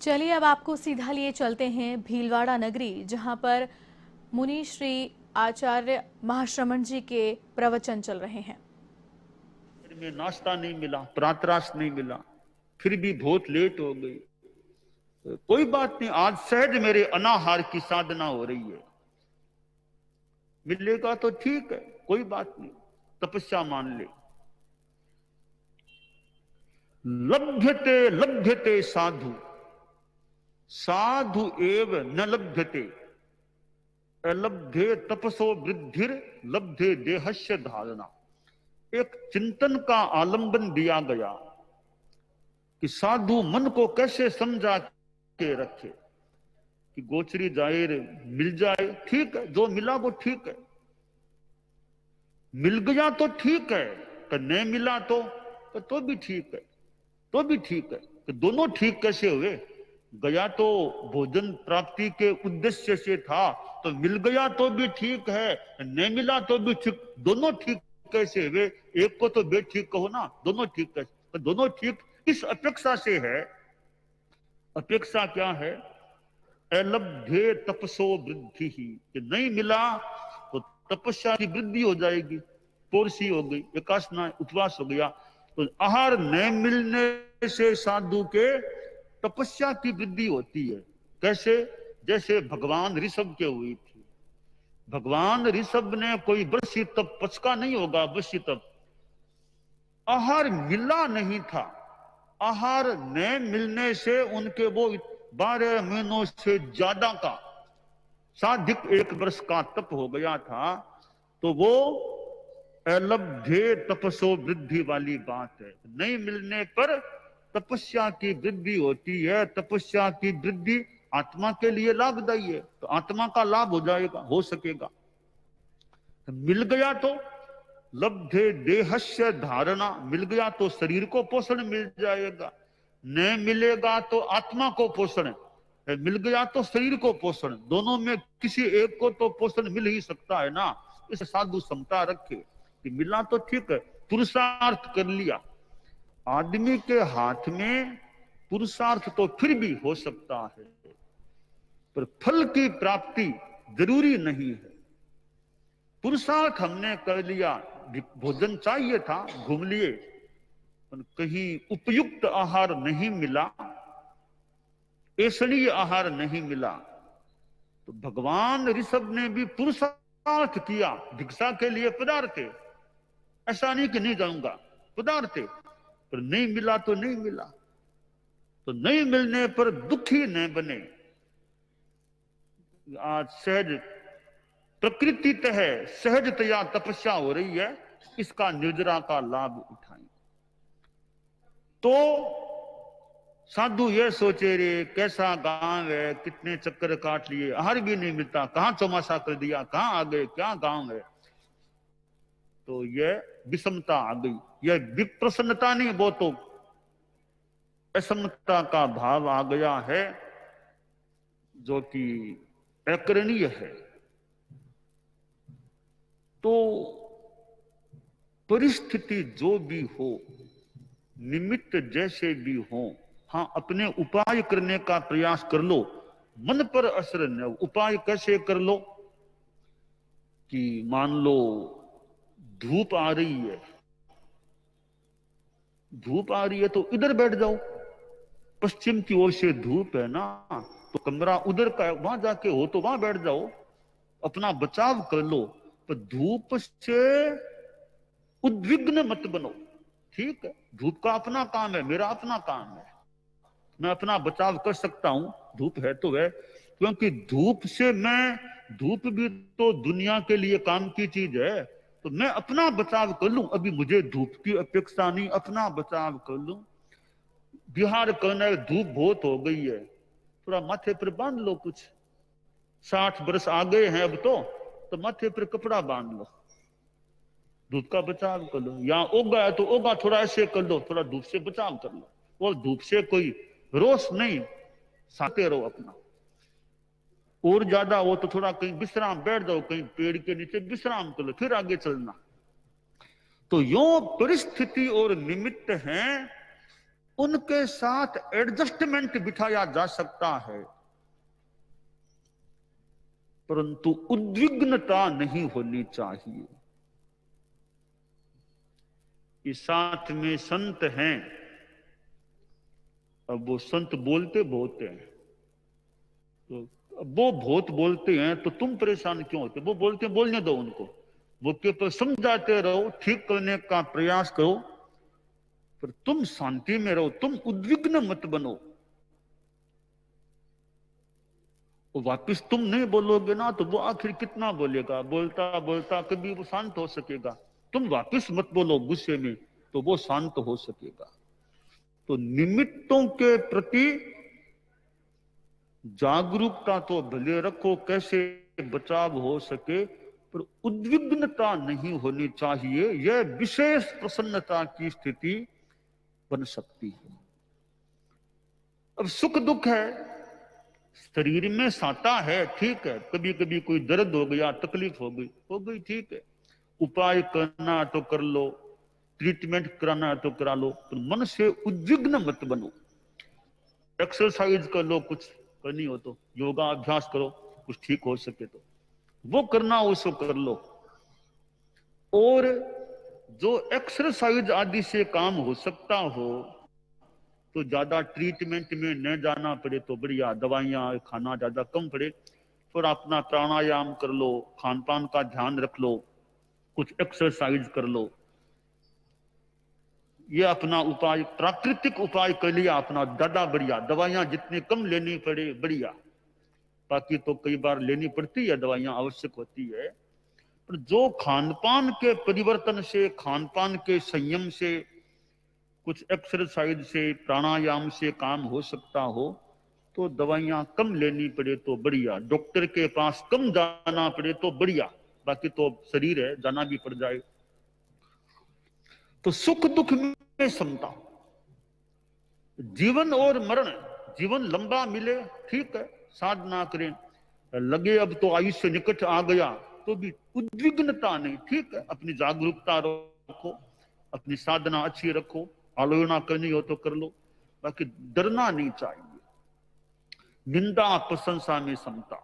चलिए अब आपको सीधा लिए चलते हैं भीलवाड़ा नगरी, जहां पर मुनि श्री आचार्य महाश्रमण जी के प्रवचन चल रहे हैं। में नाश्ता नहीं मिला, प्रातराश नहीं मिला, फिर भी बहुत लेट हो गई। कोई बात नहीं, आज सहज मेरे अनाहार की साधना हो रही है, मिलेगा तो ठीक है, कोई बात नहीं, तपस्या मान ले। लभ्यते लभ्यते साधु, साधु एव न लभ्यते, अलभ्ये तपसो वृद्धिर लब्धे देहस्य धारणा। एक चिंतन का आलंबन दिया गया कि साधु मन को कैसे समझा के रखे कि गोचरी जाहिर मिल जाए, ठीक है, जो मिला वो ठीक है, मिल गया तो ठीक है, तो नहीं मिला तो भी ठीक है, तो भी ठीक है। तो दोनों ठीक कैसे हुए? गया तो भोजन प्राप्ति के उद्देश्य से था, तो मिल गया तो भी ठीक है, नहीं मिला तो भी ठीक, दोनों ठीक कैसे हुए? एक को तो बेठीक कहो ना, दोनों ठीक कैसे? तो दोनों ठीक इस अपेक्षा से है। अपेक्षा क्या है? अलभ्ये तपसो वृद्धि ही, कि नहीं मिला तो तपस्या की वृद्धि हो जाएगी, पोरसी हो गई, एकासना उपवास हो गया। तो आहार न मिलने से साधु के तपस्या की वृद्धि होती है। कैसे? जैसे भगवान ऋषभ के हुई थी। भगवान ऋषभ ने कोई वर्षी तप पचका नहीं होगा, वर्षी तप, आहार मिला नहीं था। आहार न मिलने से उनके वो 12 महीनों से ज्यादा का साधिक 1 वर्ष का तप हो गया था। तो वो अलभ्ये तपसो वृद्धि वाली बात है। नहीं मिलने पर तपस्या की वृद्धि होती है। तपस्या की वृद्धि आत्मा के लिए लाभदायी है, तो आत्मा का लाभ हो जाएगा, हो सकेगा। मिल गया तो लब्धे देहस्य धारणा, मिल गया तो शरीर को पोषण मिल जाएगा, नहीं मिलेगा तो आत्मा को पोषण, मिल गया तो शरीर को पोषण, दोनों में किसी एक को तो पोषण मिल ही सकता है ना। इस साधु समता रखे कि मिला तो ठीक है, पुरुषार्थ कर लिया। आदमी के हाथ में पुरुषार्थ तो फिर भी हो सकता है, पर फल की प्राप्ति जरूरी नहीं है। पुरुषार्थ हमने कर लिया, भोजन चाहिए था, घूम लिए, पर कहीं उपयुक्त आहार नहीं मिला, ऐसलीय आहार नहीं मिला, तो भगवान ऋषभ ने भी पुरुषार्थ किया, भिक्षा के लिए पधारते, ऐसा नहीं कि नहीं जाऊंगा, पधारते, पर नहीं मिला तो नहीं मिला। तो नहीं मिलने पर दुखी न बने। आज सहज प्रकृतितः सहजतया तपस्या हो रही है, इसका निर्जरा का लाभ उठाएं। तो साधु ये सोचे रे कैसा गांव है, कितने चक्कर काट लिए, आहार भी नहीं मिलता, कहां चौमासा कर दिया, कहां आ गए, क्या गांव है। तो यह विषमता आ गई, यह विप्रसन्नता नहीं, वो तो असमता का भाव आ गया है, जो कि अकरणीय है। तो परिस्थिति जो भी हो, निमित्त जैसे भी हो, हाँ, अपने उपाय करने का प्रयास कर लो, मन पर असर न। उपाय कैसे कर लो? कि मान लो धूप आ रही है, धूप आ रही है तो इधर बैठ जाओ, पश्चिम की ओर से धूप है ना, तो कमरा उधर का है, वहां जाके हो तो वहां बैठ जाओ, अपना बचाव कर लो, पर धूप से उद्विग्न मत बनो। ठीक है, धूप का अपना काम है, मेरा अपना काम है, मैं अपना बचाव कर सकता हूं, धूप है तो है, क्योंकि धूप से मैं, धूप भी तो दुनिया के लिए काम की चीज है, तो मैं अपना बचाव कर लूं, अभी मुझे धूप की अपेक्षा नहीं, अपना बचाव कर लूं। बिहार करना है, धूप बहुत हो गई है, थोड़ा माथे पर बांध लो, कुछ 60 वर्ष आ गए हैं अब तो माथे पर कपड़ा बांध लो, धूप का बचाव कर लो। या ओगा है तो ओगा थोड़ा ऐसे कर लो, थोड़ा धूप से बचाव कर लो, और धूप से कोई रोष नहीं, साथे रहो अपना। और ज्यादा हो तो थोड़ा कहीं विश्राम, बैठ जाओ कहीं पेड़ के नीचे विश्राम कर लो, फिर आगे चलना। तो यो परिस्थिति और निमित्त हैं उनके साथ एडजस्टमेंट बिठाया जा सकता है, परंतु उद्विग्नता नहीं होनी चाहिए। इस साथ में संत हैं, अब वो संत बोलते बहुत हैं, तो अब वो बहुत बोलते हैं तो तुम परेशान क्यों होते? वो बोलते हैं, बोलने दो उनको, वो केवल समझाते रहो, ठीक करने का प्रयास करो, पर तुम शांति में रहो, तुम उद्विग्न मत बनो। वापिस तुम नहीं बोलोगे ना तो वो आखिर कितना बोलेगा, बोलता बोलता कभी वो शांत हो सकेगा। तुम वापिस मत बोलो गुस्से में, तो वो शांत हो सकेगा। तो निमित्तों के प्रति जागरूकता तो भले रखो, कैसे बचाव हो सके, पर उद्विग्नता नहीं होनी चाहिए। यह विशेष प्रसन्नता की स्थिति बन सकती है। अब सुख दुख है, शरीर में साता है, ठीक है, कभी कभी कोई दर्द हो गया, तकलीफ हो गई, ठीक है, उपाय करना है तो कर लो, ट्रीटमेंट कराना है तो करा लो, पर मन से उद्विग्न मत बनो। एक्सरसाइज कर लो, कुछ करनी हो तो योगा अभ्यास करो, कुछ ठीक हो सके तो वो करना, उसको कर लो। और जो एक्सरसाइज आदि से काम हो सकता हो तो ज्यादा ट्रीटमेंट में न जाना पड़े तो बढ़िया, दवाइयां खाना ज्यादा कम पड़े, फिर अपना प्राणायाम कर लो, खान पान का ध्यान रख लो, कुछ एक्सरसाइज कर लो। ये अपना उपाय, प्राकृतिक उपाय कर लिया अपना, ज्यादा बढ़िया। दवाइयां जितनी कम लेनी पड़े बढ़िया, बाकी तो कई बार लेनी पड़ती है, दवाइयां आवश्यक होती है, पर जो खान पान के परिवर्तन से, खान पान के संयम से, कुछ एक्सरसाइज से, प्राणायाम से काम हो सकता हो तो दवाइयां कम लेनी पड़े तो बढ़िया, डॉक्टर के पास कम जाना पड़े तो बढ़िया, बाकी तो शरीर है, जाना भी पड़ जाए। तो सुख दुख में समता, जीवन और मरण, जीवन लंबा मिले ठीक है, साधना करें, लगे अब तो आयुष्य निकट आ गया तो भी उद्विग्नता नहीं, ठीक है, अपनी जागरूकता रखो, अपनी साधना अच्छी रखो, आलोचना करनी हो तो कर लो, बाकी डरना नहीं चाहिए। निंदा प्रशंसा में समता,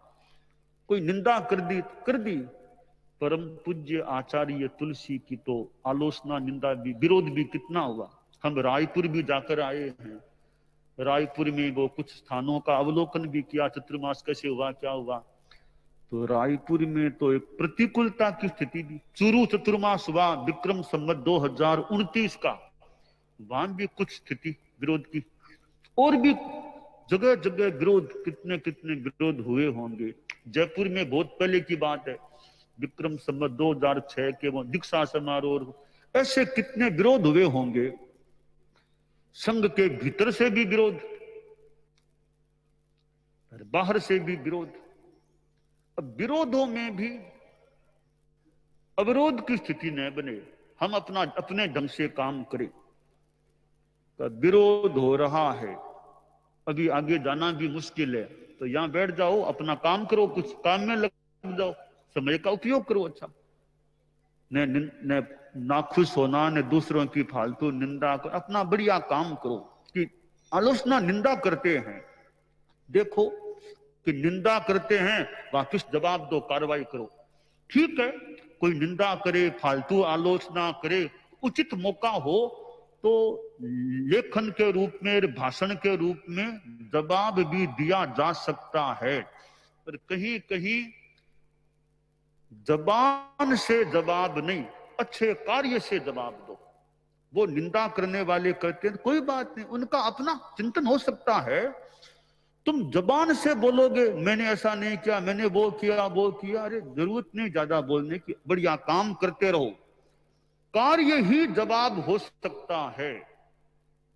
कोई निंदा कर दी, परम पूज्य आचार्य तुलसी की तो आलोचना, निंदा भी, विरोध भी कितना हुआ। हम रायपुर भी जाकर आए हैं, रायपुर में वो कुछ स्थानों का अवलोकन भी किया, चतुर्मास कैसे हुआ, क्या हुआ, तो रायपुर में तो एक प्रतिकूलता की स्थिति भी। चूरू चतुर्मास हुआ विक्रम संवत 2029 का, वहां भी कुछ स्थिति विरोध की, और भी जगह जगह विरोध, कितने कितने विरोध हुए होंगे। जयपुर में बहुत पहले की बात है, विक्रम संवत 2006 के वो दीक्षा समारोह, ऐसे कितने विरोध हुए होंगे। संघ के भीतर से भी विरोध, बाहर से भी विरोध। अब विरोधों में भी अवरोध की स्थिति न बने, हम अपने ढंग से काम करें। तो विरोध हो रहा है, अभी आगे जाना भी मुश्किल है, तो यहां बैठ जाओ, अपना काम करो, कुछ काम में लग जाओ, समय का उपयोग करो अच्छा। न नाखुश होना, न दूसरों की फालतू निंदा करो, अपना बढ़िया काम करो। कि आलोचना निंदा करते हैं, देखो कि निंदा करते हैं, वापिस जवाब दो, कार्रवाई करो, ठीक है। कोई निंदा करे, फालतू आलोचना करे, उचित मौका हो तो लेखन के रूप में, भाषण के रूप में जवाब भी दिया जा सकता है, पर कहीं कहीं जबान से जवाब नहीं, अच्छे कार्य से जवाब दो। वो निंदा करने वाले कहते हैं कोई बात नहीं, उनका अपना चिंतन हो सकता है। तुम जबान से बोलोगे मैंने ऐसा नहीं किया, मैंने वो किया, अरे जरूरत नहीं ज्यादा बोलने की, बढ़िया काम करते रहो, कार्य ही जवाब हो सकता है।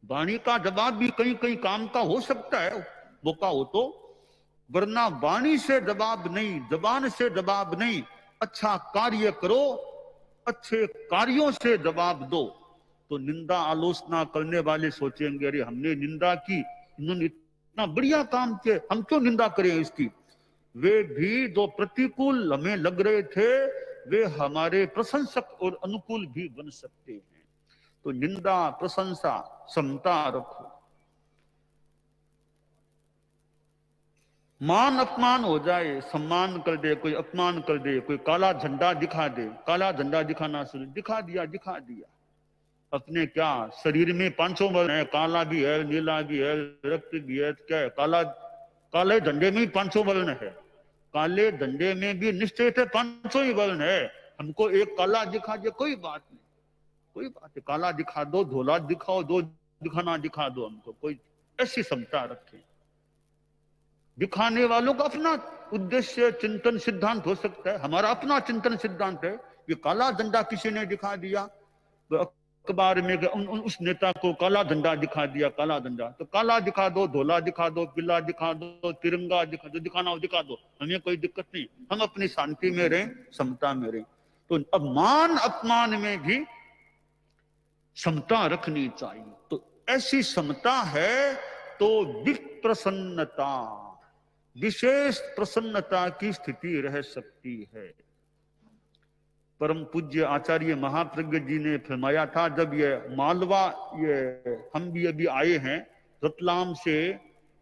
वाणी का जवाब भी कहीं कहीं काम का हो सकता है, मौका हो तो, वरना वाणी से जवाब नहीं, जबान से जवाब नहीं, अच्छा कार्य करो, अच्छे कार्यों से जवाब दो। तो निंदा आलोचना करने वाले सोचेंगे अरे हमने निंदा की, इन्होंने इतना बढ़िया काम किया, हम क्यों निंदा करें इसकी। वे भी जो प्रतिकूल हमें लग रहे थे, वे हमारे प्रशंसक और अनुकूल भी बन सकते हैं। तो निंदा प्रशंसा समता रखो। मान अपमान हो जाए, सम्मान कर दे कोई, अपमान कर दे कोई, काला झंडा दिखा दे, काला झंडा दिखाना शुरू दिखा दिया। अपने क्या शरीर में 500 वर्ण है, काला भी है, नीला भी है, रक्त भी है, क्या है काला, काले झंडे में भी 500 वर्ण है, काले झंडे में भी निश्चित है 500 ही वर्ण है। हमको एक काला दिखा दे कोई बात नहीं, कोई बात नहीं, काला दिखा दो, धोला दिखाओ, दो दिखाना दिखा दो हमको, कोई ऐसी क्षमता रखे। दिखाने वालों का अपना उद्देश्य चिंतन सिद्धांत हो सकता है, हमारा अपना चिंतन सिद्धांत है। ये काला झंडा किसी ने दिखा दिया तो अखबार में उस नेता को काला झंडा दिखा दिया, काला झंडा, तो काला दिखा दो, धोला दिखा दो, पीला दिखा दो, तिरंगा दिखा दो, दिखाना हो दिखा दो, हमें कोई दिक्कत नहीं, हम अपनी शांति में रहें, समता में रहें। तो अब मान अपमान में भी समता रखनी चाहिए। तो ऐसी समता है तो विप्रसन्नता, विशेष प्रसन्नता की स्थिति रह सकती है। परम पूज्य आचार्य महाप्रज्ञ जी ने फरमाया था, जब ये मालवा, ये हम भी अभी आए हैं रतलाम से,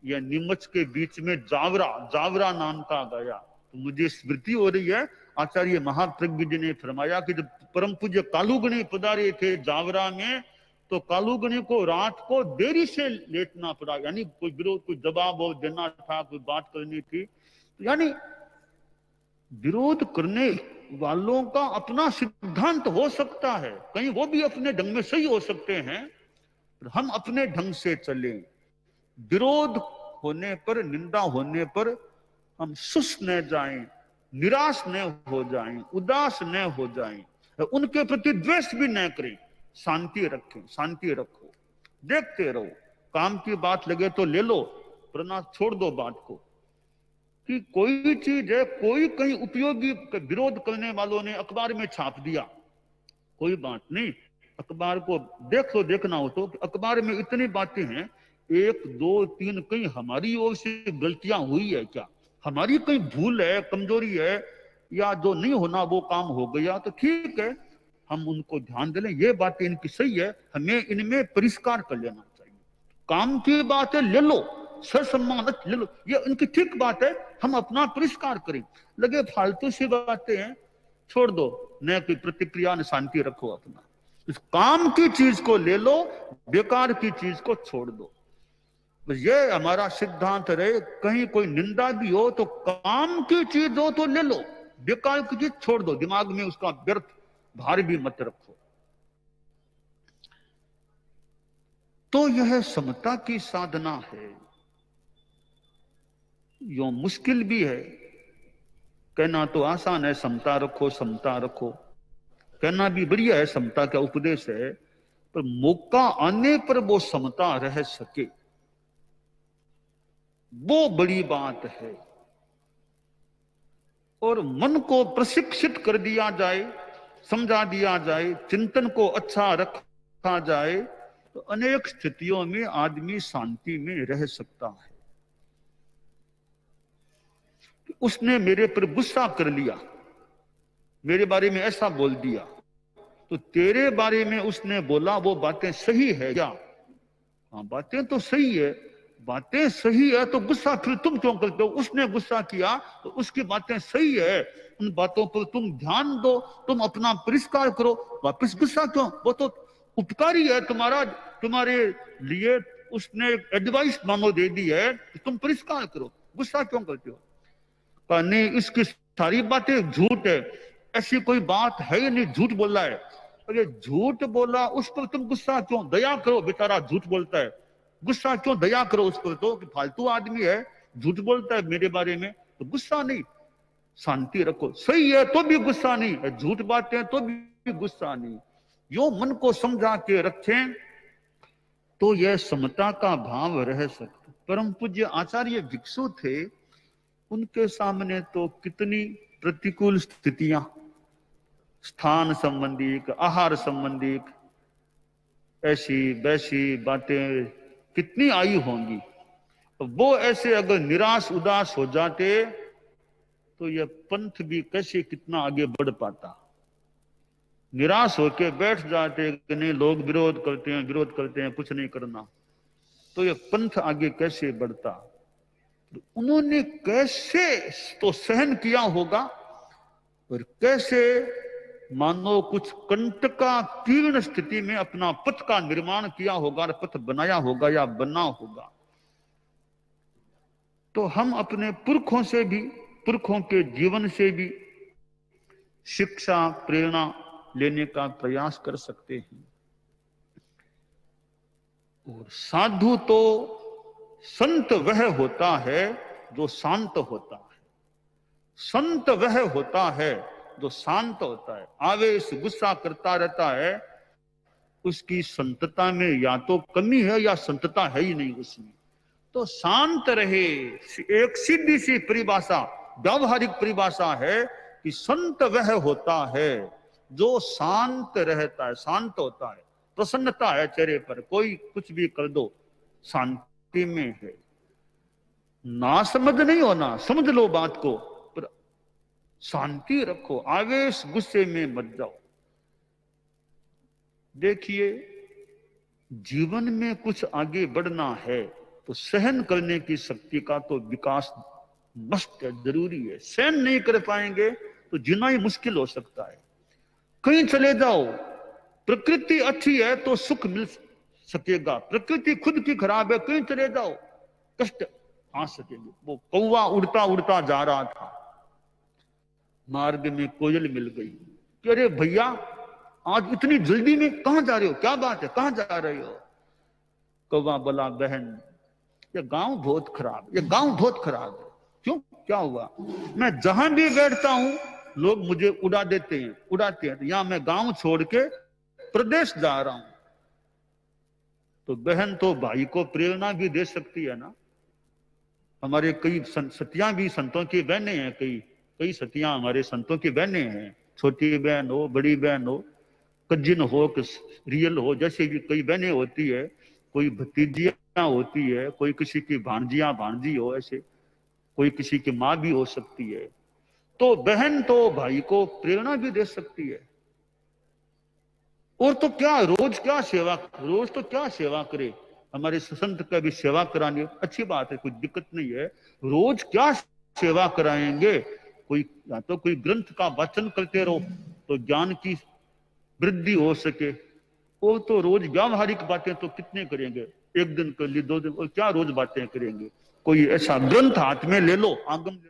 ये नीमच के बीच में जावरा नाम का गया, तो मुझे स्मृति हो रही है आचार्य महाप्रज्ञ जी ने फरमाया कि जब परम पूज्य कालूगणी पधारे थे जावरा में, तो कालूगणी को रात को देरी से लेटना पड़ा, यानी कोई विरोध, कोई जवाब देना था, कोई बात करनी थी, तो यानी विरोध करने वालों का अपना सिद्धांत हो सकता है, कहीं वो भी अपने ढंग में सही हो सकते हैं, हम अपने ढंग से चलें। विरोध होने पर, निंदा होने पर हम सुस्त न जाएं, निराश न हो जाएं, उदास न हो जाएं, उनके प्रति द्वेष भी न करें, शांति रखें, शांति रखो, देखते रहो, काम की बात लगे तो ले लो, वरना छोड़ दो बात को। कि कोई चीज है, कोई कहीं उपयोगी, विरोध करने वालों ने अखबार में छाप दिया, कोई बात नहीं, अखबार को देख लो, देखना हो तो अखबार में इतनी बातें हैं, 1 2 3 कहीं हमारी ओर से गलतियां हुई है क्या, हमारी कहीं भूल है, कमजोरी है, या जो नहीं होना वो काम हो गया, तो ठीक है, हम उनको ध्यान दे लें, ये बातें इनकी सही है, हमें इनमें परिष्कार कर लेना चाहिए। काम की बात है ले लो, ससम्मान ले लो, ये उनकी ठीक बात है, हम अपना परिष्कार करें। लगे फालतू सी बातें हैं, छोड़ दो, न कोई प्रतिक्रिया, न शांति रखो अपना। इस काम की चीज को ले लो, बेकार की चीज को छोड़ दो। बस ये हमारा सिद्धांत रहे, कहीं कोई निंदा भी हो तो काम की चीज हो तो ले लो, बेकार की चीज छोड़ दो, दिमाग में उसका व्यर्थ भार भी मत रखो। तो यह समता की साधना है। यो मुश्किल भी है, कहना तो आसान है, समता रखो, समता रखो, कहना भी बढ़िया है, समता का उपदेश है, पर मौका आने पर वो समता रह सके, वो बड़ी बात है। और मन को प्रशिक्षित कर दिया जाए, समझा दिया जाए, चिंतन को अच्छा रखा जाए, तो अनेक स्थितियों में आदमी शांति में रह सकता है। उसने मेरे पर गुस्सा कर लिया, मेरे बारे में ऐसा बोल दिया, तो तेरे बारे में उसने बोला वो बातें सही है क्या? हाँ, बातें तो सही है, बातें सही है, तो गुस्सा फिर तुम क्यों करते हो? उसने गुस्सा किया तो उसकी बातें सही है, उन बातों पर तुम ध्यान दो, तुम अपना परिष्कार करो, वापस गुस्सा क्यों? वो तो उपकारी है तुम्हारा, तुम्हारे लिए उसने एडवाइस मानो दे दी है, तुम परिष्कार करो, गुस्सा क्यों करते हो? नहीं, इसकी सारी बातें झूठ है, ऐसी कोई बात है ही नहीं, झूठ बोल रहा है। अरे झूठ बोला, उस पर तुम गुस्सा क्यों? दया करो, बेचारा झूठ बोलता है, गुस्सा क्यों? दया करो उस पर, तो कि फालतू आदमी है, झूठ बोलता है मेरे बारे में, तो गुस्सा नहीं, शांति रखो। सही है तो भी गुस्सा नहीं, झूठ बातें तो भी गुस्सा नहीं। यो मन को समझा के रखें तो यह समता का भाव रह सकता। परम पूज्य आचार्य भिक्षु थे, उनके सामने तो कितनी प्रतिकूल स्थितियां, स्थान संबंधी, आहार संबंधी, ऐसी वैसी बातें कितनी आई होंगी। वो ऐसे अगर निराश उदास हो जाते तो यह पंथ भी कैसे कितना आगे बढ़ पाता। निराश होके बैठ जाते कि नहीं, लोग विरोध करते हैं, कुछ नहीं करना, तो ये पंथ आगे कैसे बढ़ता। तो उन्होंने कैसे तो सहन किया होगा, और कैसे मानो कुछ कंटकाकीर्ण स्थिति में अपना पथ का निर्माण किया होगा, पथ बनाया होगा या बना होगा। तो हम अपने पुरखों से भी, पुरखों के जीवन से भी शिक्षा प्रेरणा लेने का प्रयास कर सकते हैं। और साधु तो संत वह होता है जो शांत होता है, संत वह होता है जो शांत होता है। आवेश गुस्सा करता रहता है, उसकी संतता में या तो कमी है या संतता है ही नहीं उसमें। तो शांत रहे, एक सीधी सी परिभाषा, व्यावहारिक परिभाषा है कि संत वह होता है जो शांत रहता है, शांत होता है, प्रसन्नता है चेहरे पर, कोई कुछ भी कर दो शांति में है। ना समझ नहीं होना, समझ लो बात को, पर शांति रखो, आवेश गुस्से में मत जाओ। देखिए, जीवन में कुछ आगे बढ़ना है तो सहन करने की शक्ति का तो विकास मस्ट है, जरूरी है। सहन नहीं कर पाएंगे तो जीना ही मुश्किल हो सकता है। कहीं चले जाओ, प्रकृति अच्छी है तो सुख मिल सकेगा, प्रकृति खुद की खराब है, कहीं चले जाओ कष्ट आ सकेंगे। वो कौवा उड़ता उड़ता जा रहा था, मार्ग में कोयल मिल गई कि अरे भैया, आज इतनी जल्दी में कहां जा रहे हो, क्या बात है, कहां जा रहे हो। कौवा बोला, बहन ये गांव बहुत खराब, ये गांव बहुत खराब है। क्यों, क्या हुआ। मैं जहां भी बैठता हूं लोग मुझे उड़ाते हैं, तो यहां मैं गांव छोड़ के प्रदेश जा रहा हूं। तो बहन तो भाई को प्रेरणा भी दे सकती है ना। हमारे कई सतियां भी संतों की बहनें हैं, कई सतियां हमारे संतों की बहनें हैं, छोटी बहन हो, बड़ी बहन हो, कजिन हो, रियल हो, जैसे भी कई बहनें होती है, कोई भतीजियां होती है, कोई किसी की भांजी हो, ऐसे कोई किसी की माँ भी हो सकती है। तो बहन तो भाई को प्रेरणा भी दे सकती है। और तो क्या, रोज तो क्या सेवा करे, हमारे संत का भी सेवा करानी अच्छी बात है, कोई दिक्कत नहीं है। रोज क्या सेवा कराएंगे, कोई या तो कोई ग्रंथ का वाचन करते रहो तो ज्ञान की वृद्धि हो सके। वो तो रोज व्यावहारिक बातें तो कितने करेंगे, एक दिन कर ली, 2 दिन, और क्या रोज बातें करेंगे। कोई ऐसा ग्रंथ हाथ में ले लो, आगम ले लो।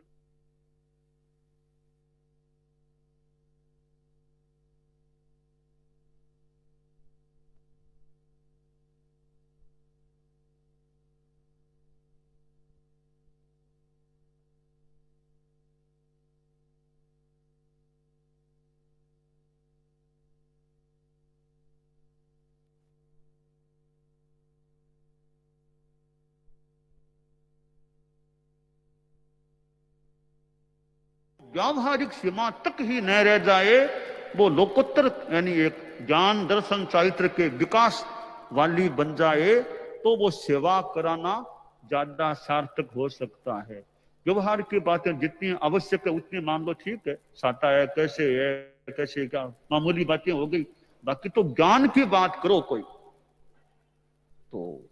व्यावहारिक सीमा तक ही न रह जाए, वो लोकोत्तर यानी एक ज्ञान दर्शन चारित्र के विकास वाली बन जाए, तो वो सेवा कराना ज्यादा सार्थक हो सकता है। व्यवहार की बातें जितनी आवश्यक है उतनी मान लो, ठीक है, साता है, कैसे क्या मामूली बातें हो गई। बाकी तो ज्ञान की बात करो कोई। तो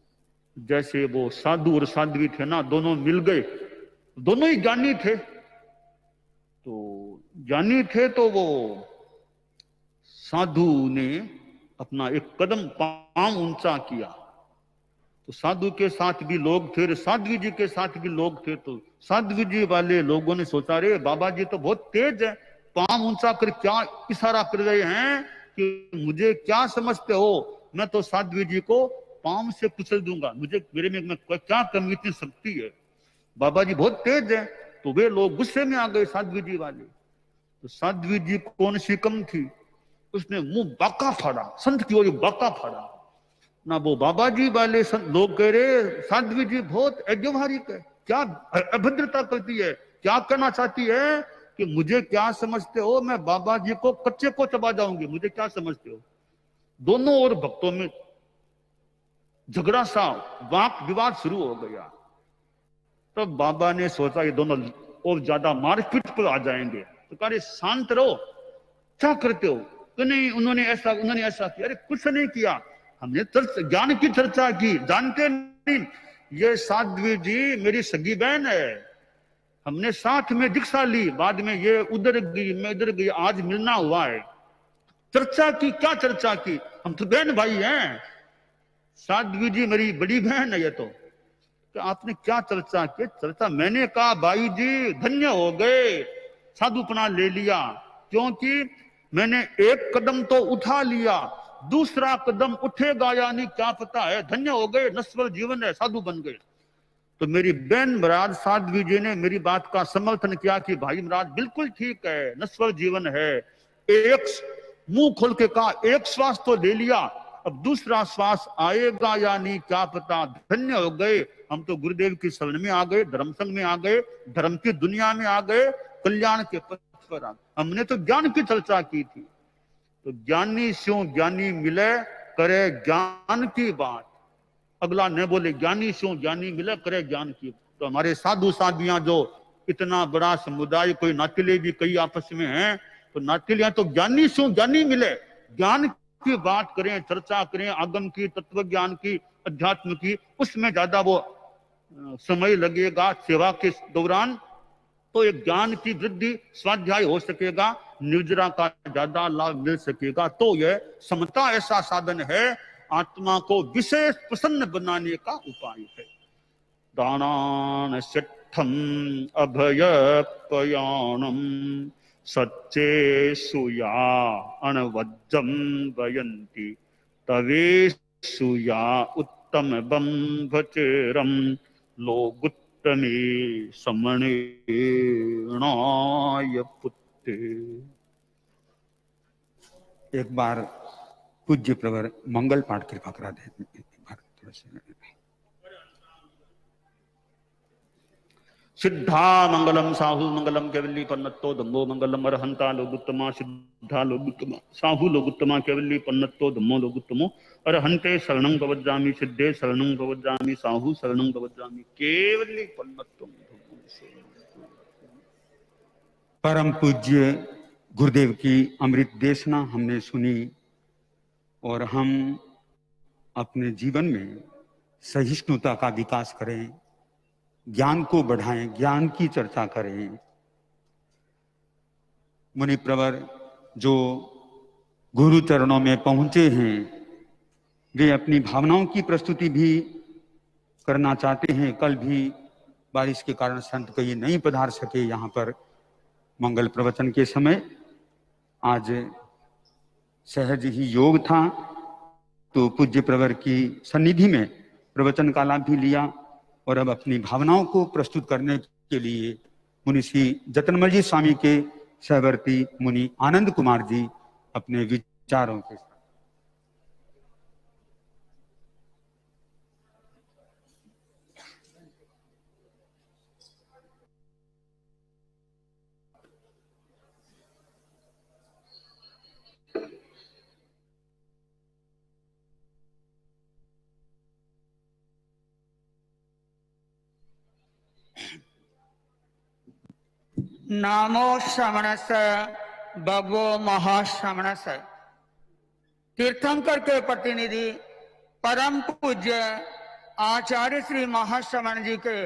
जैसे वो साधु और साध्वी थे ना, दोनों मिल गए, दोनों ही ज्ञानी थे। तो ज्ञानी थे तो वो साधु ने अपना एक कदम पांव ऊंचा किया, तो साधु के साथ भी लोग थे, साध्वी जी के साथ भी लोग थे। तो साध्वी जी वाले लोगों ने सोचा, रे बाबा जी तो बहुत तेज है, पांव ऊंचा कर क्या इशारा कर रहे हैं कि मुझे क्या समझते हो, मैं तो साध्वी जी को पांव से कुचल दूंगा, मुझे मेरे में क्या कमी, इतनी शक्ति है, बाबा जी बहुत तेज है। तो वे लोग गुस्से में आ गए साध्वी जी वाले। तो साध्वी जी कौन सी कम थी, उसने मुंह बाका फाड़ा, संत की ओर बाका फाड़ा ना। वो बाबा जी वाले लोग कह रहे साध्वी जी बहुत अव्यवहारिक है, क्या अभद्रता करती है, क्या करना चाहती है कि मुझे क्या समझते हो, मैं बाबा जी को कच्चे को चबा जाऊंगी, मुझे क्या समझते हो। दोनों और भक्तों में झगड़ा सा, वाक विवाद शुरू हो गया। तब तो बाबा ने सोचा ये दोनों और ज्यादा मारपीट पर आ जाएंगे, तो कह रहे शांत रहो, क्या करते हो, कि नहीं उन्होंने ऐसा किया। अरे कुछ नहीं किया, हमने ज्ञान की चर्चा की। जानते नहीं, ये साध्वी जी मेरी सगी बहन है, हमने साथ में दीक्षा ली, बाद में ये उधर गई मैं इधर गई, आज मिलना हुआ है। चर्चा की, क्या चर्चा की, हम तो बहन भाई हैं। साध्वी जी मेरी बड़ी बहन है ये तो आपने क्या चर्चा की? चर्चा मैंने कहा भाई जी धन्य हो गए, साधुपना ले लिया, क्योंकि मैंने एक कदम तो उठा लिया, दूसरा कदम उठेगा या नहीं क्या पता है। धन्य हो गए, नश्वर जीवन है, साधु बन गए। तो मेरी बहन महाराज साध्वी जी ने मेरी बात का समर्थन किया कि भाई महाराज बिल्कुल ठीक है, नश्वर जीवन है। एक मुंह खोल के कहा, एक श्वास तो ले लिया, अब दूसरा श्वास आएगा या नहीं क्या पता। धन्य हो गए, हम तो गुरुदेव की शरण में आ गए, धर्म संघ में आ गए, धर्म की दुनिया में आ गए, कल्याण के पथ पर आ गए। हमने तो ज्ञान की चर्चा की थी। तो ज्ञानी स्यों ज्ञानी मिले, करे ज्ञान की बात। अगला न बोले ज्ञानी स्यों ज्ञानी मिले, करे ज्ञान की। तो हमारे साधु साधियां जो इतना बड़ा समुदाय, कोई नातिले भी कई आपस में हैं, तो नातिलियां तो ज्ञानी स्यों ज्ञानी मिले, ज्ञान की बात करें, चर्चा करें, आगम की, तत्व ज्ञान की, अध्यात्म की, उसमें ज्यादा वो समय लगेगा सेवा के दौरान। तो एक ज्ञान की वृद्धि, स्वाध्याय हो सकेगा, निर्जरा का ज्यादा लाभ मिल सकेगा। तो यह समता ऐसा साधन है, आत्मा को विशेष प्रसन्न बनाने का उपाय है। दानान सिद्धम अभय पयाणम सच्चे सुया अनवज्जम वयंती तवे सुया उत्तम बंभचेरम लोगुत्तमे समणेणाय पुत्ते। एक बार पूज्य प्रवर मंगल पाठ कृपा करा दे। थोड़ा सा सिद्धा मंगलम साहु मंगलम केवली पन्नतो धम्मो मंगलम अरहंता लोगुत्तमा सिद्धा लोगुत्तमा साहु लोगुत्तमा केवली पन्नतो धम्मो लोगुत्तमो अरहंते शरणं भवज्जामि सिद्धे शरणं भवज्जामि साहु शरणं भवज्जामि केवली पन्नतो। परम पूज्य गुरुदेव की अमृत देशना हमने सुनी और हम अपने जीवन में सहिष्णुता का विकास करें, ज्ञान को बढ़ाएं, ज्ञान की चर्चा करें। मुनि प्रवर जो गुरु चरणों में पहुंचे हैं, वे अपनी भावनाओं की प्रस्तुति भी करना चाहते हैं। कल भी बारिश के कारण संत कई नहीं पधार सके यहाँ पर मंगल प्रवचन के समय। आज सहज ही योग था, तो पूज्य प्रवर की सन्निधि में प्रवचन का लाभ भी लिया और अब अपनी भावनाओं को प्रस्तुत करने के लिए मुनि श्री जतनमल जी स्वामी के सहवर्ती मुनि आनंद कुमार जी अपने विचारों के साथ। नामो श्रवणस भगवो महाश्रवणस। तीर्थंकर के प्रतिनिधि परम पूज्य आचार्य श्री महाश्रवण जी के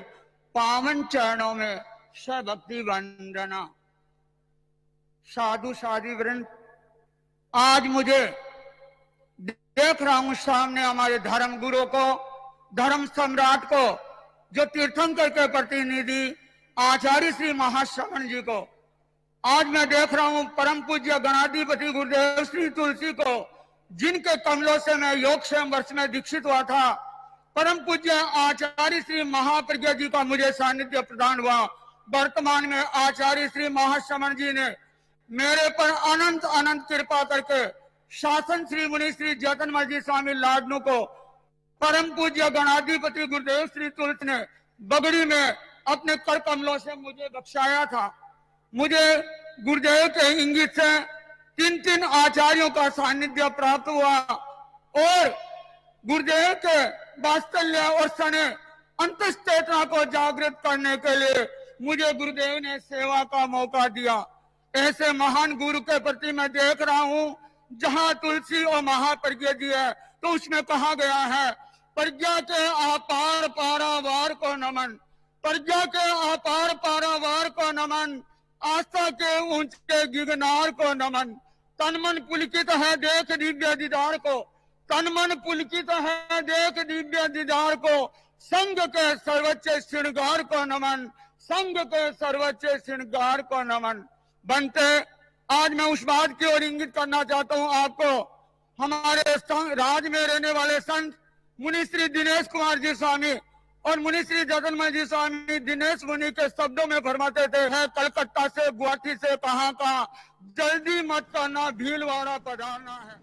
पावन चरणों में सभक्ति वंदना। साधु साधु वृंद, आज मुझे देख रहा हूं सामने हमारे धर्म गुरु को, धर्म सम्राट को, जो तीर्थंकर के प्रतिनिधि आचार्य श्री महाश्रवण जी को। आज मैं देख रहा हूं परम पूज्य गणाधिपति गुरुदेव श्री तुलसी को, जिनके कमलों से मैं योग स्वयं वर्ष में दीक्षित हुआ था। परम पूज्य आचार्य श्री महाप्रज्ञा जी का मुझे सानिध्य प्रदान हुआ। वर्तमान में आचार्य श्री महाश्रवण जी ने मेरे पर अनंत अनंत कृपा करके शासन श्री मुनि श्री जतनमल जी स्वामी लाडनू को परम पूज्य गणाधिपति गुरुदेव श्री तुलसी ने बगड़ी में अपने कर कमलों से मुझे बख्शाया था। मुझे गुरुदेव के इंगित से 3 आचार्यों का सानिध्य प्राप्त हुआ और गुरुदेव के वात्सल्य और सने अंतश्चेतना को जागृत करने के लिए मुझे गुरुदेव ने सेवा का मौका दिया। ऐसे महान गुरु के प्रति मैं देख रहा हूं जहाँ तुलसी और महाप्रज्ञा जी है, तो उसमें कहा गया है प्रज्ञा के अपार पारावार को नमन, प्रज्ञा के अपार पारावार को नमन, आस्था के ऊंचे गिरनार को नमन। तन मन पुलकित है देख दिव्य दीदार को, तन मन पुलकित है देख दिव्य दीदार को, संग के सर्वोच्च श्रृंगार को नमन, संग के सर्वोच्च श्रृंगार को नमन। बनते आज मैं उस बात की ओर इंगित करना चाहता हूं आपको, हमारे राज में रहने वाले संत मुनि श्री दिनेश कुमार जी स्वामी और मुनि श्री जगन्मय जी स्वामी दिनेश मुनि के शब्दों में फरमाते थे, है कलकत्ता से गुवाहाटी से कहाँ जल्दी मत करना भीलवाड़ा पधारना है।